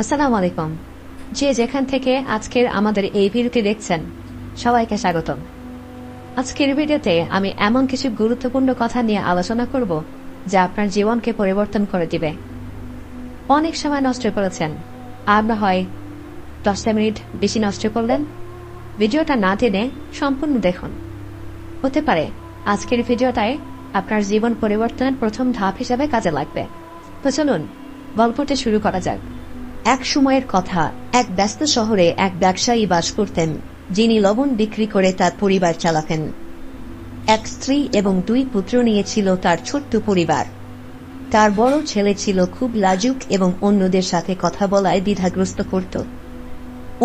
আসসালামু আলাইকুম। যে যেখান থেকে আজকের আমাদের এই ভিডিওটি দেখছেন সবাইকে স্বাগতম। আজকের ভিডিওতে আমি এমন কিছু গুরুত্বপূর্ণ কথা নিয়ে আলোচনা করব যা আপনার জীবনকে পরিবর্তন করে দিবে। অনেক সময় নষ্ট করেছেন, আর না হয় 10 মিনিট বেশি নষ্ট করলেন। ভিডিওটা না টেনে সম্পূর্ণ দেখুন। হতে পারে আজকের ভিডিওটায় আপনার জীবন পরিবর্তনের প্রথম ধাপ হিসাবে কাজে লাগবে। তো চলুন গল্পটি শুরু করা যাক। এক সময়ের কথা, এক ব্যস্ত শহরে এক ব্যবসায়ী বাস করতেন, যিনি লবণ বিক্রি করে তার পরিবার চালাতেন। এক স্ত্রী এবং 2 পুত্র নিয়ে ছিল তার ছোট্ট পরিবার। তার বড় ছেলে ছিল খুব লাজুক এবং অন্যদের সাথে কথা বলায় দ্বিধাগ্রস্ত করত।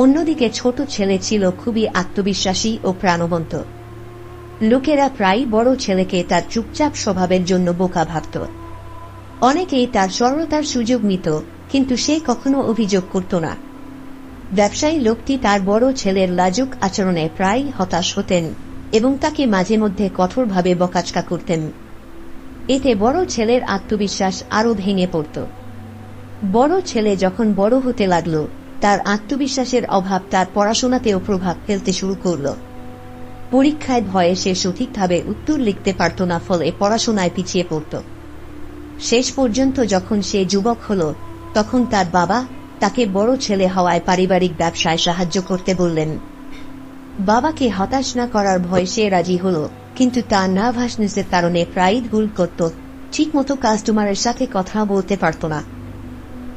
অন্যদিকে ছোট ছেলে ছিল খুবই আত্মবিশ্বাসী ও প্রাণবন্ত। লোকেরা প্রায় বড় ছেলেকে তার চুপচাপ স্বভাবের জন্য বোকা ভাবত। অনেকেই তার সরলতার সুযোগ নিত, কিন্তু সে কখনো অভিযোগ করত না। ব্যবসায়ী লোকটি তার বড় ছেলের লাজুক আচরণে প্রায় হতাশ হতেন এবং তাকে মাঝে মধ্যে কঠোরভাবে বকাঝকা করতেন। এতে বড় ছেলের আত্মবিশ্বাস আরও ভেঙে পড়ত। বড় ছেলে যখন বড় হতে লাগল, তার আত্মবিশ্বাসের অভাব তার পড়াশোনাতেও প্রভাব ফেলতে শুরু করল। পরীক্ষায় ভয়ে সে সঠিকভাবে উত্তর লিখতে পারত না, ফলে পড়াশোনায় পিছিয়ে পড়ত। শেষ পর্যন্ত যখন সে যুবক হল, তখন তার বাবা তাকে বড় ছেলে হওয়ায় পারিবারিক ব্যবসায় সাহায্য করতে বললেন। বাবাকে হতাশ না করার ভয়ে সে রাজি হল, কিন্তু তার নার্ভাসনেসের কারণে প্রায়ই ভুল করত, ঠিকমতো কাস্টমারের সাথে কথা বলতে পারত না।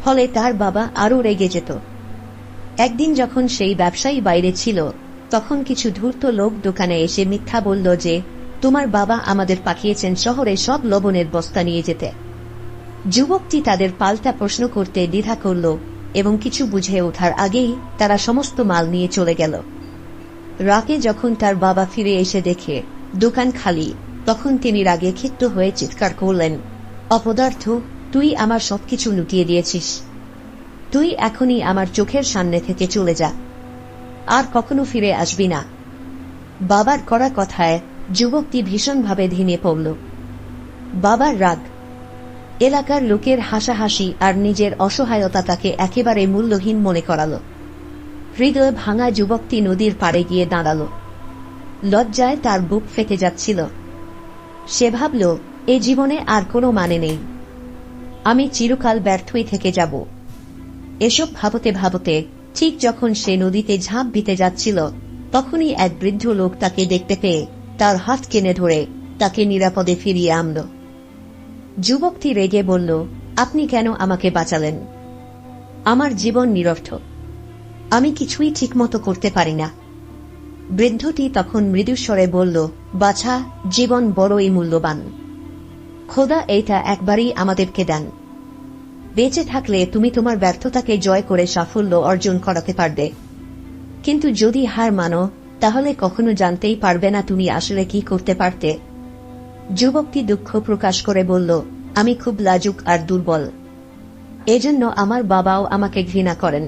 ফলে তার বাবা আরও রেগে যেত। একদিন যখন সেই ব্যবসায়ী বাইরে ছিল, তখন কিছু ধূর্ত লোক দোকানে এসে মিথ্যা বলল যে তোমার বাবা আমাদের পাঠিয়েছেন শহরে সব লবণের বস্তা নিয়ে যেতে। যুবকটি তাদের পাল্টা প্রশ্ন করতে দ্বিধা করল এবং কিছু বুঝে ওঠার আগেই তারা সমস্ত মাল নিয়ে চলে গেল। রাতে যখন তার বাবা ফিরে এসে দেখে দোকান খালি, তখন তিনি রাগে ক্ষিপ্ত হয়ে চিৎকার করলেন, অপদার্থ, তুই আমার সবকিছু লুটিয়ে দিয়েছিস। তুই এখনই আমার চোখের সামনে থেকে চলে যা, আর কখনো ফিরে আসবি না। বাবার করা কথায় যুবকটি ভীষণভাবে ভেঙে পড়ল। বাবার রাগ, এলাকার লোকের হাসাহাসি আর নিজের অসহায়তা তাকে একেবারে মূল্যহীন মনে করাল। হৃদয় ভাঙা যুবকটি নদীর পাড়ে গিয়ে দাঁড়াল। লজ্জায় তার বুক ফেটে যাচ্ছিল। সে ভাবল, এ জীবনে আর কোনো মানে নেই, আমি চিরকাল ব্যর্থই থেকে যাব। এসব ভাবতে ভাবতে ঠিক যখন সে নদীতে ঝাঁপ দিতে যাচ্ছিল, তখনই এক বৃদ্ধ লোক তাকে দেখতে পেয়ে তার হাত টেনে ধরে তাকে নিরাপদে ফিরিয়ে আনল। যুবকটি রেগে বলল, আপনি কেন আমাকে বাঁচালেন? আমার জীবন নিরর্থক, আমি কিছুই ঠিকমতো করতে পারি না। বৃদ্ধটি তখন মৃদুস্বরে বলল, বাছা, জীবন বড়ই মূল্যবান। খোদা এইটা একবারই আমাদেরকে দেন। বেঁচে থাকলে তুমি তোমার ব্যর্থতাকে জয় করে সাফল্য অর্জন করাতে পারবে, কিন্তু যদি হার মানো, তাহলে কখনো জানতেই পারবে না তুমি আসলে কি করতে পারতে। যুবকটি দুঃখ প্রকাশ করে বলল, আমি খুব লাজুক আর দুর্বল, এজন্য আমার বাবাও আমাকে ঘৃণা করেন।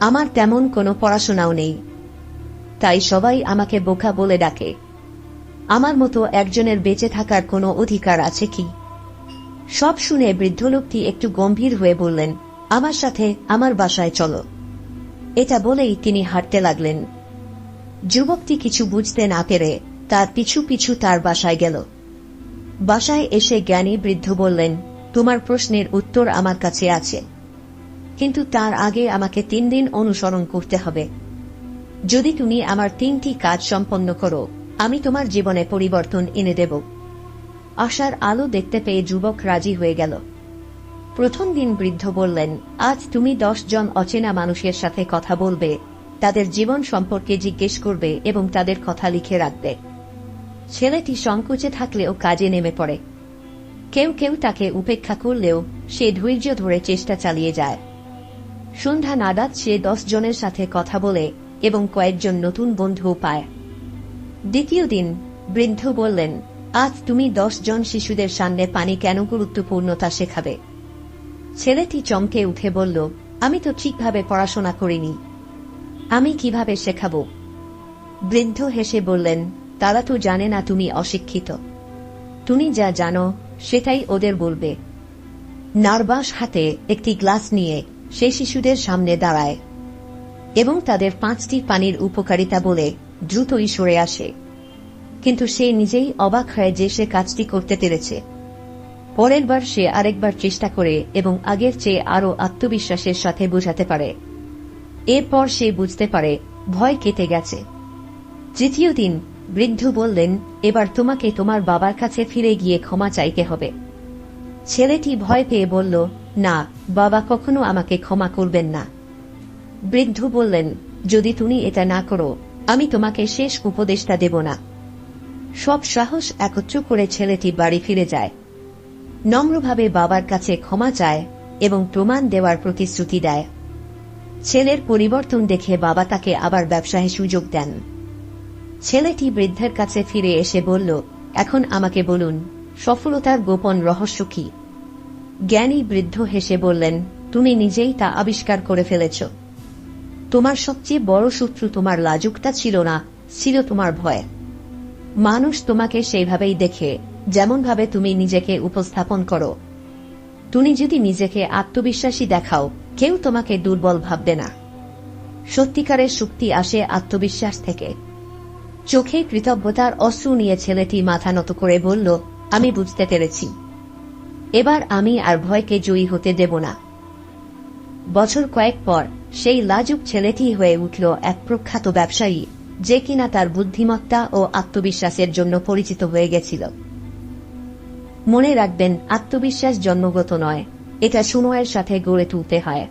আমার তেমন কোনো পড়াশোনাও নেই, তাই সবাই আমাকে বোকা বলে ডাকে। আমার মতো একজনের বেঁচে থাকার কোনো অধিকার আছে কি? সব শুনে বৃদ্ধ লোকটি একটু গম্ভীর হয়ে বললেন, আমার সাথে আমার বাসায় চলো। এটা বলেই তিনি হাঁটতে লাগলেন। যুবকটি কিছু বুঝতে না পেরে তার পিছু পিছু তার বাসায় গেল। বাসায় এসে জ্ঞানী বৃদ্ধ বললেন, তোমার প্রশ্নের উত্তর আমার কাছে আছে, কিন্তু তার আগে আমাকে 3 দিন অনুসরণ করতে হবে। যদি তুমি আমার 3টি কাজ সম্পন্ন করো, আমি তোমার জীবনে পরিবর্তন এনে দেব। আশার আলো দেখতে পেয়ে যুবক রাজি হয়ে গেল। প্রথম দিন বৃদ্ধ বললেন, আজ তুমি 10 জন অচেনা মানুষের সাথে কথা বলবে, তাদের জীবন সম্পর্কে জিজ্ঞেস করবে এবং তাদের কথা লিখে রাখবে। ছেলেটি সংকোচে থাকলেও কাজে নেমে পড়ে। কেউ কেউ তাকে উপেক্ষা করলেও সে ধৈর্য ধরে চেষ্টা চালিয়ে যায়। সন্ধ্যা নাগাদ সে 10 জনের সাথে কথা বলে এবং কয়েকজন নতুন বন্ধুও পায়। দ্বিতীয় দিন বৃদ্ধ বললেন, আজ তুমি 10 জন শিশুদের সামনে পানি কেন গুরুত্বপূর্ণ তা শেখাবে। ছেলেটি চমকে উঠে বলল, আমি তো ঠিকভাবে পড়াশোনা করিনি, আমি কিভাবে শেখাবো? বৃদ্ধ হেসে বললেন, তারা তো জানে না তুমি অশিক্ষিত, তুমি যা জানো সেটাই ওদের বলবে। নার্ভাস হাতে একটি গ্লাস নিয়ে সে শিশুদের সামনে দাঁড়ায় এবং তাদের 5টি পানির উপকারিতা বলে দ্রুতই সরে আসে, কিন্তু সে নিজেই অবাক হয় যে সে কাজটি করতে পেরেছে। পরের বার সে আরেকবার চেষ্টা করে এবং আগের চেয়ে আরও আত্মবিশ্বাসের সাথে বোঝাতে পারে। এরপর সে বুঝতে পারে ভয় কেটে গেছে। তৃতীয় দিন বৃদ্ধ বললেন, এবার তোমাকে তোমার বাবার কাছে ফিরে গিয়ে ক্ষমা চাইতে হবে। ছেলেটি ভয় পেয়ে বলল, না, বাবা কখনো আমাকে ক্ষমা করবেন না। বৃদ্ধ বললেন, যদি তুমি এটা না করো, আমি তোমাকে শেষ উপদেশটা দেব না। সব সাহস একত্র করে ছেলেটি বাড়ি ফিরে যায়, নম্রভাবে বাবার কাছে ক্ষমা চায় এবং প্রমাণ দেওয়ার প্রতিশ্রুতি দেয়। ছেলের পরিবর্তন দেখে বাবা তাকে আবার ব্যবসায় সুযোগ দেন। ছেলেটি বৃদ্ধের কাছে ফিরে এসে বলল, এখন আমাকে বলুন, সফলতার গোপন রহস্য কি? জ্ঞানী বৃদ্ধ হেসে বললেন, তুমি নিজেই তা আবিষ্কার করে ফেলেছ। তোমার সবচেয়ে বড় শত্রু তোমার লাজুকতা ছিল না, ছিল তোমার ভয়। মানুষ তোমাকে সেইভাবেই দেখে যেমনভাবে তুমি নিজেকে উপস্থাপন করো। তুমি যদি নিজেকে আত্মবিশ্বাসী দেখাও, কেউ তোমাকে দুর্বল ভাববে না। সত্যিকারের শক্তি আসে আত্মবিশ্বাস থেকে। চোখে কৃতজ্ঞতার অশ্রু নিয়ে ছেলেটি মাথা নত করে বলল, আমি বুঝতে পেরেছি। এবার আমি আর ভয়কে জয়ী হতে দেব না। বছর কয়েক পর সেই লাজুক ছেলেটি হয়ে উঠল এক প্রখ্যাত ব্যবসায়ী, যে কিনা তার বুদ্ধিমত্তা ও আত্মবিশ্বাসের জন্য পরিচিত হয়ে গেছিল। মনে রাখবেন, আত্মবিশ্বাস জন্মগত নয়, এটা সময়ের সাথে গড়ে তুলতে হয়।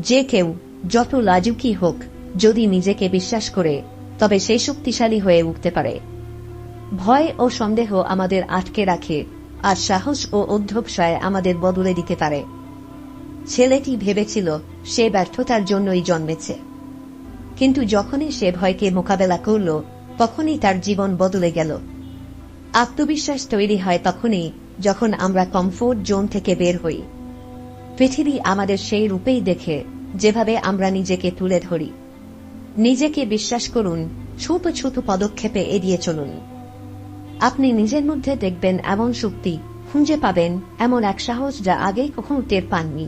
যে কেউ যত লাজুকই হোক, যদি নিজেকে বিশ্বাস করে, তবে সে শক্তিশালী হয়ে উঠতে পারে। ভয় ও সন্দেহ আমাদের আটকে রাখে, আর সাহস ও অধ্যবসায় আমাদের বদলে দিতে পারে। ছেলেটি ভেবেছিল সে ব্যর্থতার জন্যই জন্মেছে, কিন্তু যখনই সে ভয়কে মোকাবেলা করল, তখনই তার জীবন বদলে গেল। আত্মবিশ্বাস তৈরি হয় তখনই যখন আমরা কমফোর্ট জোন থেকে বের হই। পৃথিবী আমাদের সেই রূপেই দেখে যেভাবে আমরা নিজেকে তুলে ধরি। নিজেকে বিশ্বাস করুন, ছোট ছোট পদক্ষেপে এড়িয়ে চলুন। আপনি নিজের মধ্যে দেখবেন এমন শক্তি, খুঁজে পাবেন এমন এক সাহস যা আগে কখনো টের পাননি।